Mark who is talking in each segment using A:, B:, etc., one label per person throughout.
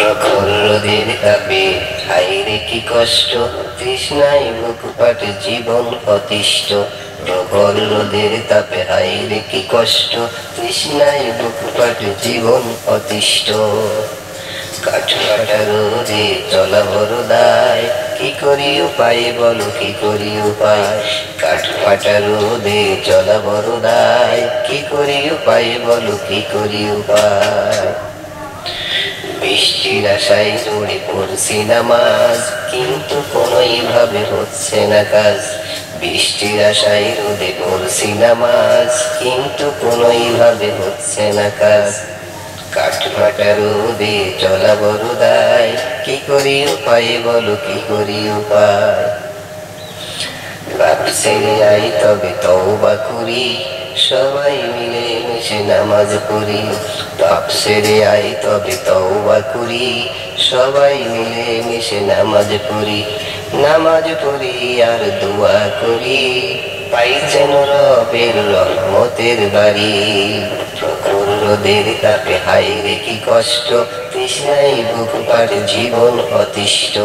A: প্রখর রোদের তাপে হায়রে কি কষ্ট, তৃষ্ণায় বুক ফাটে জীবন অতিষ্ঠ। প্রখর রোদের তাপে হায়রে কি কষ্ট, তৃষ্ণায় বুক ফাটে জীবন অতিষ্ঠ। কাঠ ফাটা রোদে চলা বড় দায়, কি করি উপায় বলো কি করি উপায়। কাঠ ফাটা রোদে চলা বড় দায়, কি করি উপায় বলো কি করি উপায়। বৃষ্টির আশায় দৌড়ে পড়ছি নামাজ, কিন্তু কোনোই ভাবে হচ্ছে না কাজ। বৃষ্টির আশায় রোদে পড়ছি নামাজ, কিন্তু কোনোই ভাবে হচ্ছে না কাজ। কাঠ ফাটা রোদে চলা বড় দায়, কি করি উপায় বলো কি করি উপায়। বাপ ছেড়ে আই তবে তওবা করি, সবাই মিলে মিশে নামাজ পড়ি। বাপ ছেড়ে আই তবে তওবা করি, সবাই মিলে মিশে নামাজ পড়ি। নামাজ পড়ি আর দোয়া করি, পাই যেন রবের রহমতের বাড়ি। প্রখর রোদের তাপে হায়রে কি কষ্ট, তৃষ্ণায় বুক ফাটে জীবন অতিষ্ঠ।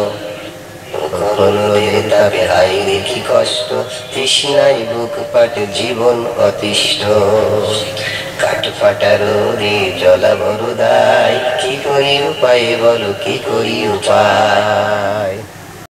A: প্রখর রোদের তাপে হায়রে কি কষ্ট, তৃষ্ণায় বুক ফাটে জীবন অতিষ্ঠ। কাঠ ফাটা রোদে জ্বলা বড় দায়, কি করি উপায় বলো কি করি উপায়।